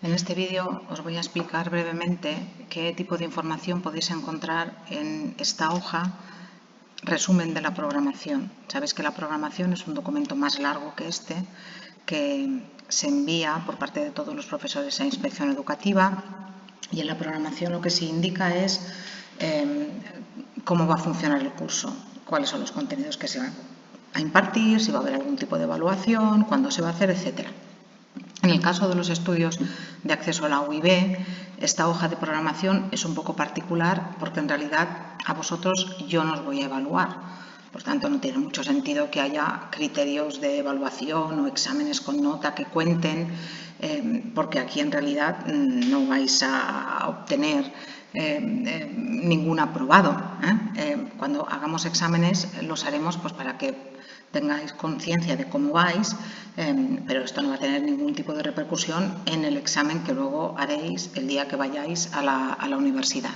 En este vídeo os voy a explicar brevemente qué tipo de información podéis encontrar en esta hoja resumen de la programación. Sabéis que la programación es un documento más largo que este, que se envía por parte de todos los profesores a Inspección Educativa, y en la programación lo que se indica es cómo va a funcionar el curso, cuáles son los contenidos que se van a impartir, si va a haber algún tipo de evaluación, cuándo se va a hacer, etcétera. En el caso de los estudios de acceso a la UIB, esta hoja de programación es un poco particular porque en realidad a vosotros yo no os voy a evaluar. Por tanto, no tiene mucho sentido que haya criterios de evaluación o exámenes con nota que cuenten, porque aquí en realidad no vais a obtener ningún aprobado. Cuando hagamos exámenes los haremos pues para que tengáis conciencia de cómo vais, pero esto no va a tener ningún tipo de repercusión en el examen que luego haréis el día que vayáis a la universidad.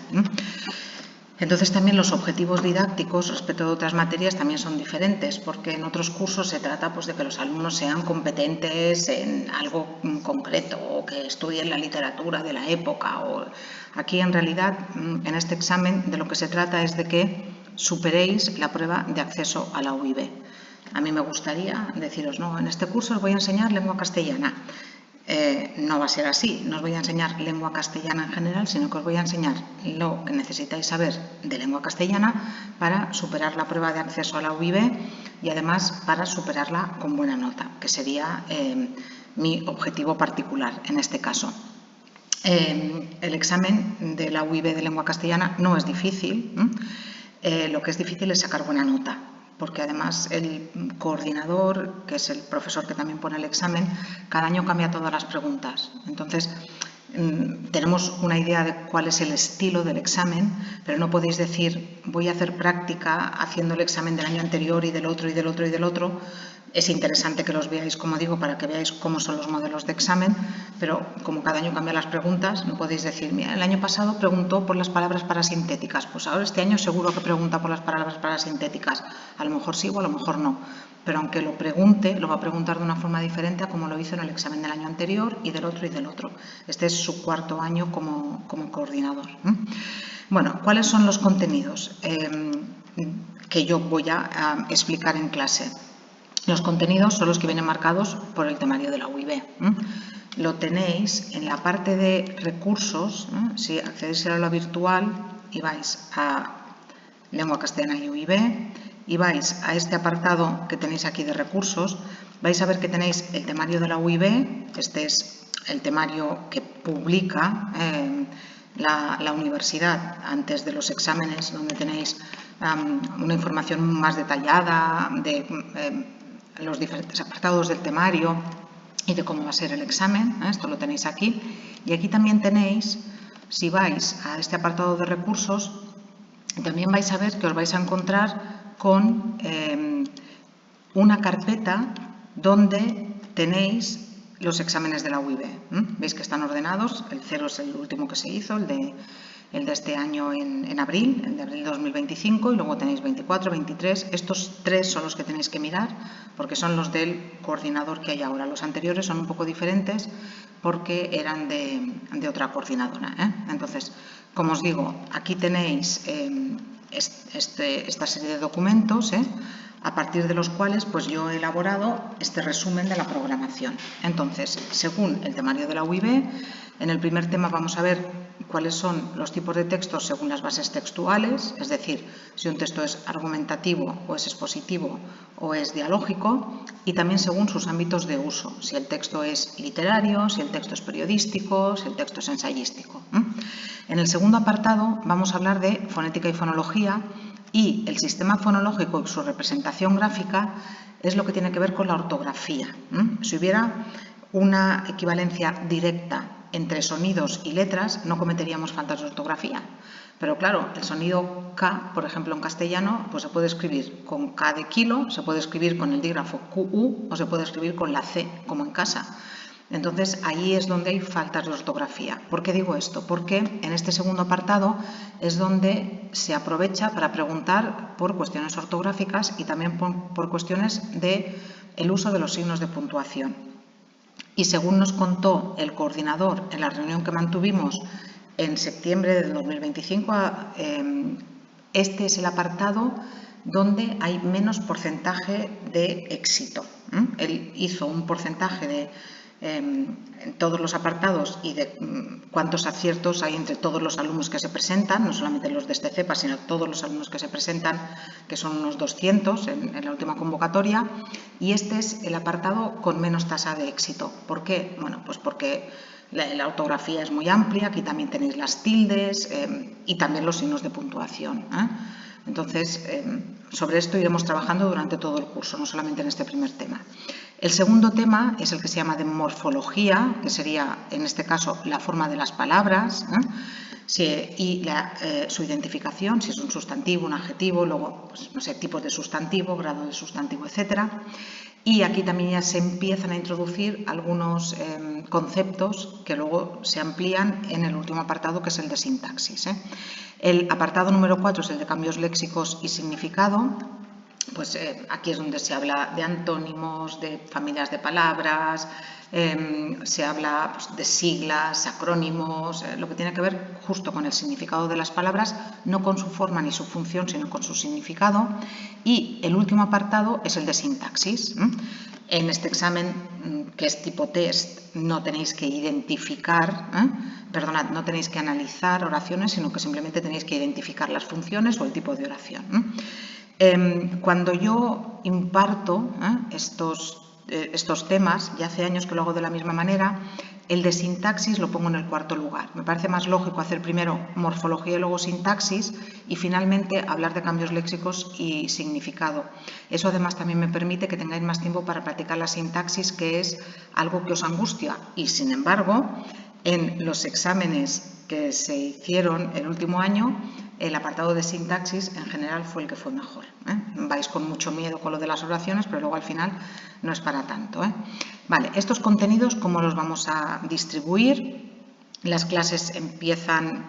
Entonces también los objetivos didácticos respecto de otras materias también son diferentes, porque en otros cursos se trata pues, de que los alumnos sean competentes en algo concreto o que estudien la literatura de la época. Aquí en realidad en este examen de lo que se trata es de que superéis la prueba de acceso a la UIB. A mí me gustaría deciros, no, en este curso os voy a enseñar lengua castellana. No va a ser así, no os voy a enseñar lengua castellana en general, sino que os voy a enseñar lo que necesitáis saber de lengua castellana para superar la prueba de acceso a la UIB y además para superarla con buena nota, que sería mi objetivo particular en este caso. El examen de la UIB de lengua castellana no es difícil, lo que es difícil es sacar buena nota, porque además el coordinador, que es el profesor que también pone el examen, cada año cambia todas las preguntas. Entonces, tenemos una idea de cuál es el estilo del examen, pero no podéis decir voy a hacer práctica haciendo el examen del año anterior y del otro y del otro y del otro. Es interesante que los veáis, como digo, para que veáis cómo son los modelos de examen, pero como cada año cambian las preguntas, no podéis decir, mira, el año pasado preguntó por las palabras parasintéticas, pues ahora este año seguro que pregunta por las palabras parasintéticas. A lo mejor sí o a lo mejor no, pero aunque lo pregunte, lo va a preguntar de una forma diferente a como lo hizo en el examen del año anterior y del otro y del otro. Este es su cuarto año como coordinador. Bueno, ¿cuáles son los contenidos que yo voy a explicar en clase? Los contenidos son los que vienen marcados por el temario de la UIB. Lo tenéis en la parte de recursos. Si accedéis al aula virtual y vais a lengua castellana y UIB y vais a este apartado que tenéis aquí de recursos, vais a ver que tenéis el temario de la UIB. Este es el temario que publica la universidad antes de los exámenes, donde tenéis una información más detallada de los diferentes apartados del temario y de cómo va a ser el examen. Esto lo tenéis aquí. Y aquí también tenéis, si vais a este apartado de recursos, también vais a ver que os vais a encontrar con una carpeta donde tenéis los exámenes de la UIB. Veis que están ordenados, el 0 es el último que se hizo, el de este año en abril, el de abril 2025, y luego tenéis 24, 23. Estos tres son los que tenéis que mirar, porque son los del coordinador que hay ahora. Los anteriores son un poco diferentes porque eran de otra coordinadora. Entonces, como os digo, aquí tenéis esta serie de documentos, a partir de los cuales pues yo he elaborado este resumen de la programación. Entonces, según el temario de la UIB, en el primer tema vamos a ver cuáles son los tipos de textos según las bases textuales, es decir, si un texto es argumentativo o es expositivo o es dialógico, y también según sus ámbitos de uso, si el texto es literario, si el texto es periodístico, si el texto es ensayístico. En el segundo apartado vamos a hablar de fonética y fonología, y el sistema fonológico y su representación gráfica es lo que tiene que ver con la ortografía. Si hubiera una equivalencia directa entre sonidos y letras, no cometeríamos faltas de ortografía. Pero claro, el sonido K, por ejemplo, en castellano, pues se puede escribir con K de kilo, se puede escribir con el dígrafo QU o se puede escribir con la C, como en casa. Entonces, ahí es donde hay faltas de ortografía. ¿Por qué digo esto? Porque en este segundo apartado es donde se aprovecha para preguntar por cuestiones ortográficas y también por cuestiones del uso de los signos de puntuación. Y según nos contó el coordinador en la reunión que mantuvimos en septiembre de 2025, este es el apartado donde hay menos porcentaje de éxito. Él hizo un porcentaje en todos los apartados y de cuántos aciertos hay entre todos los alumnos que se presentan, no solamente los de este CEPA, sino todos los alumnos que se presentan, que son unos 200 en la última convocatoria, y este es el apartado con menos tasa de éxito. ¿Por qué? Bueno, pues porque la ortografía es muy amplia, aquí también tenéis las tildes y también los signos de puntuación. Entonces, sobre esto iremos trabajando durante todo el curso, no solamente en este primer tema. El segundo tema es el que se llama de morfología, que sería, en este caso, la forma de las palabras y su identificación, si es un sustantivo, un adjetivo, luego, pues, no sé, tipos de sustantivo, grado de sustantivo, etcétera. Y aquí también ya se empiezan a introducir algunos conceptos que luego se amplían en el último apartado, que es el de sintaxis. El apartado número 4 es el de cambios léxicos y significado. Pues aquí es donde se habla de antónimos, de familias de palabras, se habla pues, de siglas, acrónimos, lo que tiene que ver justo con el significado de las palabras, no con su forma ni su función, sino con su significado. Y el último apartado es el de sintaxis. En este examen, que es tipo test, no tenéis que identificar, no tenéis que analizar oraciones, sino que simplemente tenéis que identificar las funciones o el tipo de oración. Cuando yo imparto estos temas, ya hace años que lo hago de la misma manera, el de sintaxis lo pongo en el cuarto lugar. Me parece más lógico hacer primero morfología y luego sintaxis y finalmente hablar de cambios léxicos y significado. Eso además también me permite que tengáis más tiempo para practicar la sintaxis, que es algo que os angustia. Y sin embargo, en los exámenes que se hicieron el último año, el apartado de sintaxis en general fue el que fue mejor. Vais con mucho miedo con lo de las oraciones, pero luego al final no es para tanto. Vale, estos contenidos, ¿cómo los vamos a distribuir? Las clases empezaron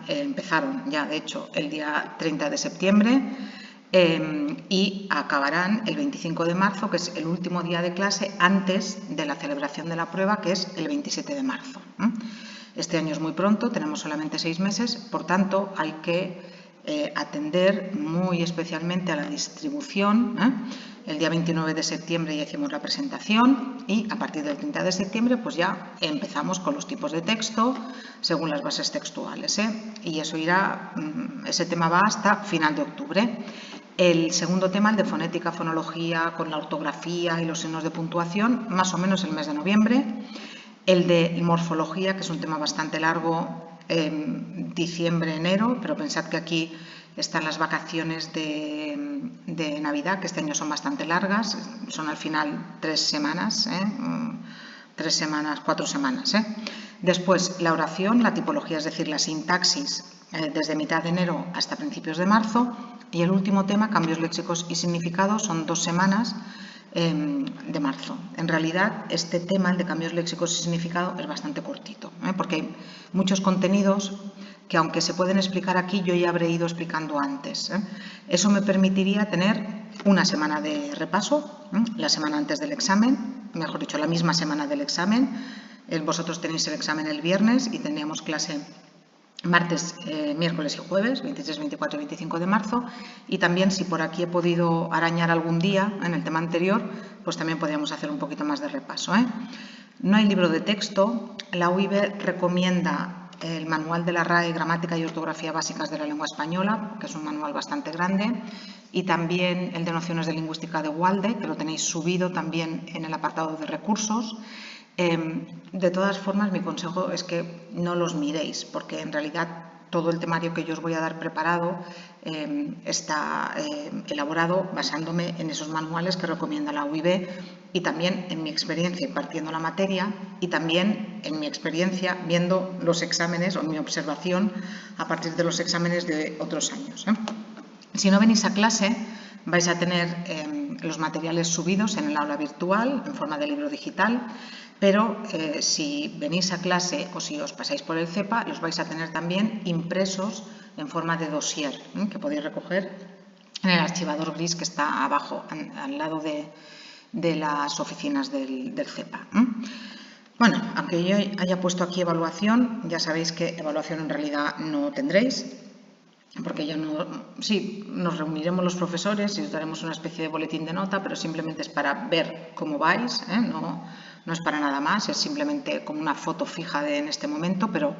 ya, de hecho, el día 30 de septiembre y acabarán el 25 de marzo, que es el último día de clase antes de la celebración de la prueba, que es el 27 de marzo. Este año es muy pronto, tenemos solamente 6 meses, por tanto hay que atender muy especialmente a la distribución. El día 29 de septiembre ya hicimos la presentación y a partir del 30 de septiembre pues ya empezamos con los tipos de texto según las bases textuales. Y eso ese tema va hasta final de octubre. El segundo tema, el de fonética, fonología, con la ortografía y los signos de puntuación, más o menos el mes de noviembre. El de morfología, que es un tema bastante largo, diciembre, enero, pero pensad que aquí están las vacaciones de Navidad, que este año son bastante largas, son al final 3 semanas, 4 semanas. Después, la oración, la tipología, es decir, la sintaxis, desde mitad de enero hasta principios de marzo. Y el último tema, cambios léxicos y significados, son 2 semanas de marzo. En realidad, este tema, el de cambios léxicos y significado, es bastante cortito, porque hay muchos contenidos que, aunque se pueden explicar aquí, yo ya habré ido explicando antes. Eso me permitiría tener una semana de repaso, la semana antes del examen, mejor dicho, la misma semana del examen. Vosotros tenéis el examen el viernes y tendríamos clase martes, miércoles y jueves, 23, 24 y 25 de marzo. Y también, si por aquí he podido arañar algún día en el tema anterior, pues también podríamos hacer un poquito más de repaso. No hay libro de texto. La UIB recomienda el manual de la RAE, Gramática y Ortografía Básicas de la Lengua Española, que es un manual bastante grande, y también el de Nociones de Lingüística de Walde, que lo tenéis subido también en el apartado de recursos. De todas formas, mi consejo es que no los miréis, porque en realidad todo el temario que yo os voy a dar preparado está elaborado basándome en esos manuales que recomienda la UIB y también en mi experiencia impartiendo la materia y también en mi experiencia viendo los exámenes o mi observación a partir de los exámenes de otros años. Si no venís a clase, vais a tener los materiales subidos en el aula virtual en forma de libro digital, pero si venís a clase o si os pasáis por el CEPA, los vais a tener también impresos en forma de dossier, que podéis recoger en el archivador gris que está abajo, al lado de las oficinas del CEPA. Bueno, aunque yo haya puesto aquí evaluación, ya sabéis que evaluación en realidad no tendréis, porque sí, nos reuniremos los profesores y os daremos una especie de boletín de nota, pero simplemente es para ver cómo vais, no es para nada más, es simplemente como una foto fija en este momento, pero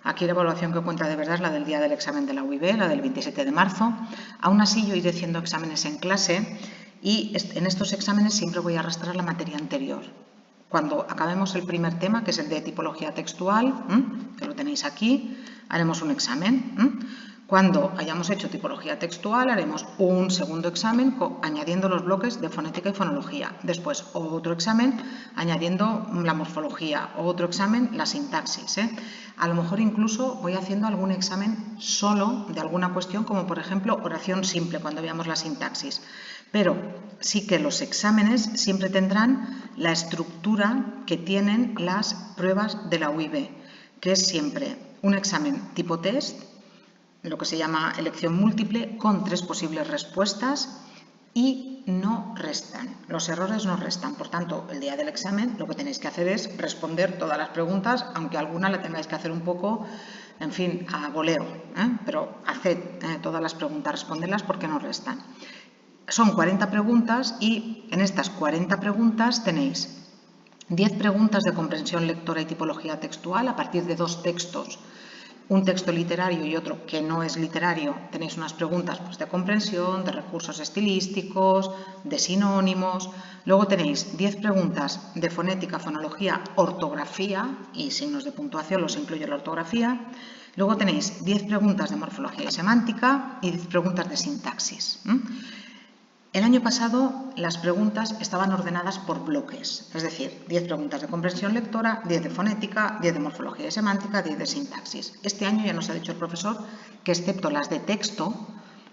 aquí la evaluación que cuenta de verdad es la del día del examen de la UIB, la del 27 de marzo. Aún así yo iré haciendo exámenes en clase y en estos exámenes siempre voy a arrastrar la materia anterior. Cuando acabemos el primer tema, que es el de tipología textual, que lo tenéis aquí, haremos un examen. Cuando hayamos hecho tipología textual, haremos un segundo examen añadiendo los bloques de fonética y fonología. Después, otro examen añadiendo la morfología, otro examen la sintaxis. A lo mejor incluso voy haciendo algún examen solo de alguna cuestión, como por ejemplo oración simple, cuando veamos la sintaxis. Pero sí que los exámenes siempre tendrán la estructura que tienen las pruebas de la UIB, que es siempre un examen tipo test, lo que se llama elección múltiple, con 3 posibles respuestas y no restan. Los errores no restan. Por tanto, el día del examen lo que tenéis que hacer es responder todas las preguntas, aunque alguna la tengáis que hacer un poco, en fin, a voleo, pero haced todas las preguntas, responderlas porque no restan. Son 40 preguntas y en estas 40 preguntas tenéis 10 preguntas de comprensión lectora y tipología textual a partir de 2 textos. Un texto literario y otro que no es literario, tenéis unas preguntas pues, de comprensión, de recursos estilísticos, de sinónimos. Luego tenéis 10 preguntas de fonética, fonología, ortografía y signos de puntuación, los incluyo la ortografía. Luego tenéis 10 preguntas de morfología y semántica y 10 preguntas de sintaxis. El año pasado las preguntas estaban ordenadas por bloques, es decir, 10 preguntas de comprensión lectora, 10 de fonética, 10 de morfología y semántica, 10 de sintaxis. Este año ya nos ha dicho el profesor que excepto las de texto,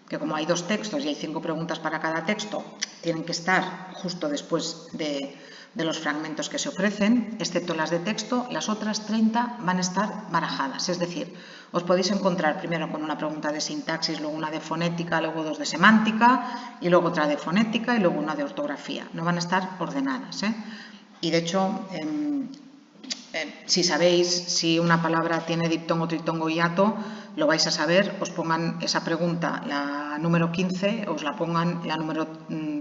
que como hay 2 textos y hay 5 preguntas para cada texto, tienen que estar justo después de los fragmentos que se ofrecen, excepto las de texto, las otras 30 van a estar barajadas, es decir, os podéis encontrar primero con una pregunta de sintaxis, luego una de fonética, luego 2 de semántica y luego otra de fonética y luego una de ortografía. No van a estar ordenadas. Y de hecho, si sabéis si una palabra tiene diptongo, tritongo y hiato, lo vais a saber, os pongan esa pregunta, la número 15, os la pongan la número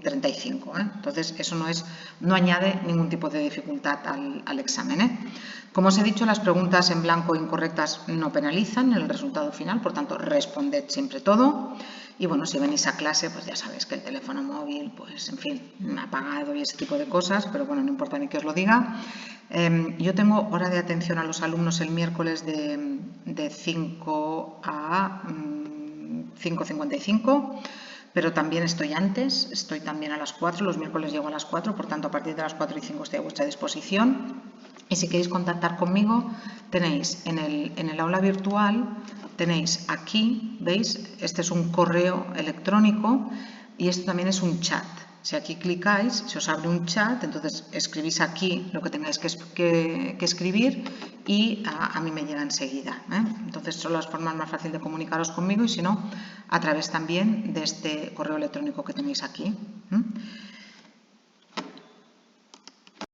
35. Entonces, eso no añade ningún tipo de dificultad al examen. Como os he dicho, las preguntas en blanco incorrectas no penalizan el resultado final, por tanto, responded siempre todo. Y bueno, si venís a clase, pues ya sabéis que el teléfono móvil, pues en fin, apagado y ese tipo de cosas, pero bueno, no importa ni que os lo diga. Yo tengo hora de atención a los alumnos el miércoles de 5 a 5:55, pero también estoy antes, estoy también a las 4, los miércoles llego a las 4, por tanto a partir de las 4:05 estoy a vuestra disposición. Y si queréis contactar conmigo, tenéis en el aula virtual, tenéis aquí, ¿veis? Este es un correo electrónico y esto también es un chat. Si aquí clicáis, se os abre un chat, entonces escribís aquí lo que tengáis que escribir y a mí me llega enseguida. Entonces son las formas más fáciles de comunicaros conmigo y si no, a través también de este correo electrónico que tenéis aquí.